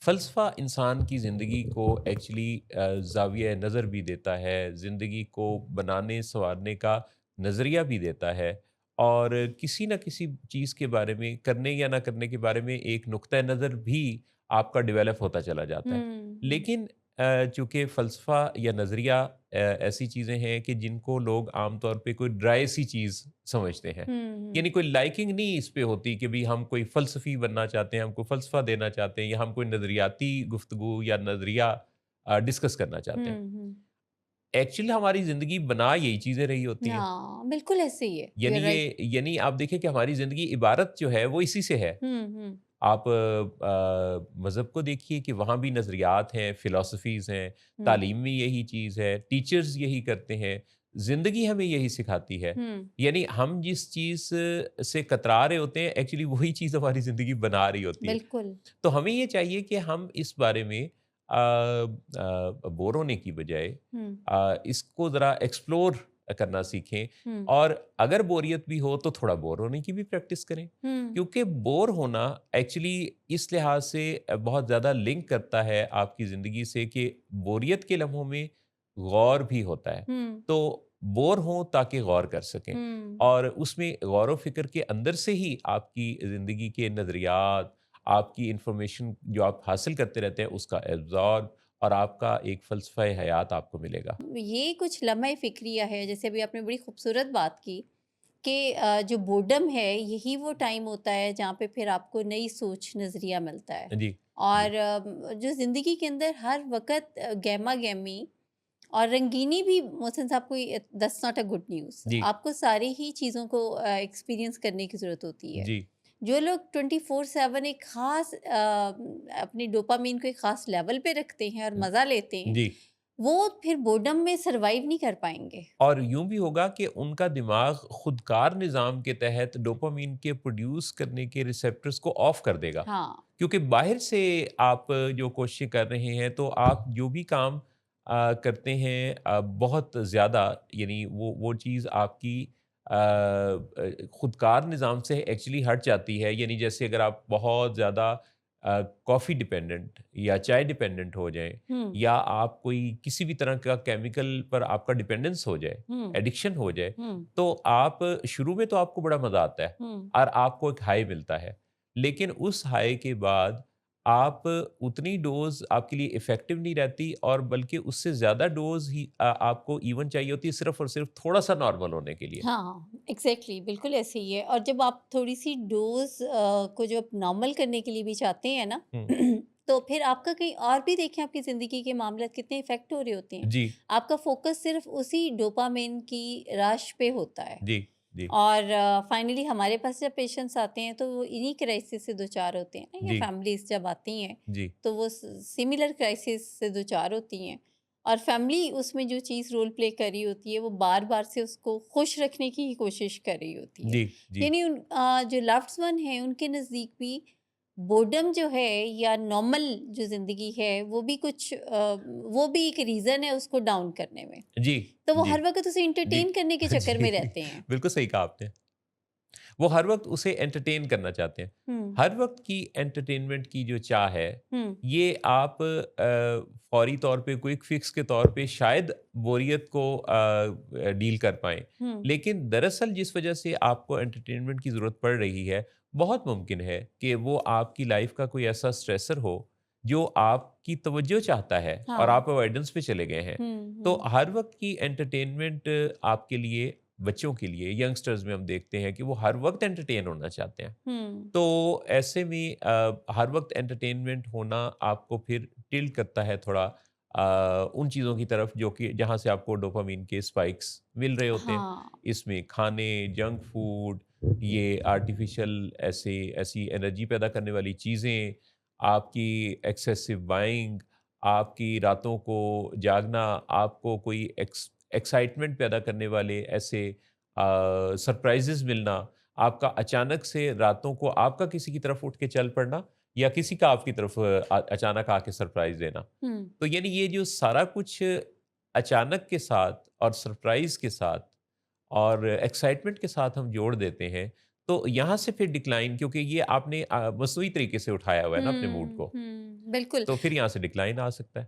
फ़लसफ़ा इंसान की ज़िंदगी को एक्चुअली ज़ाविया नज़र भी देता है, ज़िंदगी को बनाने संवारने का नज़रिया भी देता है और किसी न किसी चीज़ के बारे में करने या ना करने के बारे में एक नुक्ता नज़र भी आपका डेवलप होता चला जाता है। हुँ, लेकिन चूँकि फ़लसफ़ा या नज़रिया ऐसी चीज़ें हैं कि जिनको लोग आम तौर पे कोई ड्राई सी चीज़ समझते हैं। हुँ, यानी कोई लाइकिंग नहीं इस पे होती कि भई हम कोई फ़लसफ़ी बनना चाहते हैं, हम कोई फ़लसफ़ा देना चाहते हैं या हम कोई नज़रियाती गुफ्तगू या नज़रिया डिस्कस करना चाहते हैं। हुँ, हुँ। एक्चुअली हमारी ज़िंदगी बना यही चीज़ें रही होती हैं। हाँ, बिल्कुल ऐसे ही है, यू यानी आर राइट। यानी आप देखिए कि हमारी ज़िंदगी इबारत जो है वो इसी से है। हुँ, हुँ, आप मज़हब को देखिए कि वहाँ भी नज़रियात हैं, फ़िलॉसफ़ीज़ हैं, हुँ, तालीम में यही चीज़ है, टीचर्स यही करते हैं, ज़िंदगी हमें यही सिखाती है। हुँ, यानी हम जिस चीज़ से कतरा रहे होते हैं, एक्चुअली वही चीज़ हमारी ज़िंदगी बना रही होती है। बिल्कुल। तो हमें ये चाहिए कि हम इस बारे में बोर होने की बजाय हुँ, इसको ज़रा एक्सप्लोर करना सीखें हुँ, और अगर बोरियत भी हो तो थोड़ा बोर होने की भी प्रैक्टिस करें। हुँ, क्योंकि बोर होना एक्चुअली इस लिहाज से बहुत ज़्यादा लिंक करता है आपकी ज़िंदगी से कि बोरियत के लम्हों में गौर भी होता है। हुँ, तो बोर हों ताकि गौर कर सकें हुँ, और उसमें गौर व फ़िक्र के अंदर से ही आपकी ज़िंदगी के नज़रियात, आपकी इन्फॉर्मेशन जो आप हासिल करते रहते हैं उसका एब्ज़ॉर्ब और आपका एक फ़लसफ़ा हयात आपको मिलेगा। ये कुछ लम्हा फ़िक्रिया है, जैसे अभी आपने बड़ी खूबसूरत बात की कि जो बोर्डम है, यही वो टाइम होता है जहाँ पे फिर आपको नई सोच, नज़रिया मिलता है। जी, जी, और जो ज़िंदगी के अंदर हर वक़्त गहमा-गहमी और रंगीनी भी मोहसिन साहब कोई that's not a good news. जी, आपको सारी ही चीज़ों को एक्सपीरियंस करने की ज़रूरत होती है। जी। जो लोग 24/7 एक ख़ास अपनी डोपामाइन को एक ख़ास लेवल पे रखते हैं और मज़ा लेते हैं, जी। वो फिर बोर्डम में सर्वाइव नहीं कर पाएँगे। और यूँ भी होगा कि उनका दिमाग खुदकार निज़ाम के तहत डोपामाइन के प्रोड्यूस करने के रिसेप्टर्स को ऑफ कर देगा। हाँ। क्योंकि बाहर से आप जो कोशिशें कर रहे हैं, तो आप जो भी काम करते हैं बहुत ज़्यादा यानी वो चीज़ आपकी खुदकार निज़ाम से एक्चुअली हट जाती है। यानी जैसे अगर आप बहुत ज़्यादा कॉफ़ी डिपेंडेंट या चाय डिपेंडेंट हो जाएँ हुँ, या आप कोई किसी भी तरह का केमिकल पर आपका डिपेंडेंस हो जाए, हुँ, एडिक्शन हो जाए, हुँ, तो आप शुरू में तो आपको बड़ा मज़ा आता है हुँ। और आपको एक हाई मिलता है। लेकिन उस हाई के बाद आप उतनी डोज़ आपके लिए इफ़ेक्टिव नहीं रहती और बल्कि उससे ज़्यादा डोज़ ही आपको इवन चाहिए होती है सिर्फ़ और सिर्फ़ थोड़ा-सा नॉर्मल होने के लिए। हाँ, एग्ज़ैक्टली बिल्कुल ऐसे ही है। और जब आप थोड़ी-सी डोज़ को जब नॉर्मल करने के लिए भी चाहते हैं ना, हुँ। तो फिर आपका कहीं और भी देखें आपकी ज़िंदगी के मामलात कितने इफ़ेक्ट हो रहे होते हैं। जी, आपका फ़ोकस सिर्फ़ उसी डोपामाइन की रश पे होता है। जी, जी, और फाइनली हमारे पास जब पेशेंट्स आते हैं तो वो इन्हीं क्राइसिस से दो-चार होते हैं ना, या जी, फैमिलीज़ जब आती हैं, जी, तो वो सिमिलर क्राइसिस से दो-चार होती हैं। और फैमिली उसमें जो चीज़ रोल प्ले कर रही होती है, वो बार-बार से उसको खुश रखने की ही कोशिश कर रही होती है। जी, जी, यानी जो लव्ड वन हैं, उनके नज़दीक भी बोर्डम जो है या नॉर्मल जो ज़िंदगी है, वो भी कुछ वो भी एक रीज़न है उसको डाउन करने में। जी, तो वो जी, हर वक़्त उसे जी, एंटरटेन करने के चक्कर जी, में रहते हैं। बिल्कुल सही कहा आपने। वो हर वक़्त उसे एंटरटेन करना चाहते हैं। हुँ, हर वक़्त की एंटरटेनमेंट की जो चाह है, हुँ, ये आप फ़ौरी तौर पे क्विक फ़िक्स के तौर पे शायद बोरियत को डील कर पाएँ। हुँ, लेकिन दरअसल जिस वज़ह से आपको एंटरटेनमेंट की ज़रूरत पड़ रही है, बहुत मुमकिन है कि वो आपकी लाइफ़ का कोई ऐसा स्ट्रेसर हो, जो आपकी तवज्जो चाहता है और हाँ। आप अवॉइडेंस पे चले गए हैं। हुँ, तो हुँ, हर वक़्त की एंटरटेनमेंट आपके लिए बच्चों के लिए, यंगस्टर्स में हम देखते हैं कि वो हर वक़्त एंटरटेन होना चाहते हैं। हुँ, तो ऐसे में हर वक़्त एंटरटेनमेंट होना आपको फिर टिल्ट करता है थोड़ा उन चीज़ों की तरफ जो कि जहाँ से आपको डोपामाइन के स्पाइक्स मिल रहे होते हैं। हाँ, इसमें खाने, जंक फूड, ये आर्टिफ़िशियल ऐसी एनर्जी पैदा करने वाली चीज़ें, आपकी एक्सेसिव बाइंग, आपकी रातों को जागना, आपको कोई एक्साइटमेंट पैदा करने वाले ऐसे सरप्राइज़ेज़ मिलना, आपका अचानक से रातों को आपका किसी की तरफ उठ के चल पड़ना या किसी का आपकी तरफ अचानक आके सरप्राइज़ देना। हुँ, तो यानी ये जो सारा कुछ अचानक के साथ और सरप्राइज़ के साथ और एक्साइटमेंट के साथ हम जोड़ देते हैं, तो यहाँ से फिर डिक्लाइन क्योंकि ये आपने मसनूई तरीके से उठाया हुआ है ना अपने मूड हुँ, को। हुँ, बिल्कुल। तो फिर यहाँ से डिक्लाइन आ सकता है।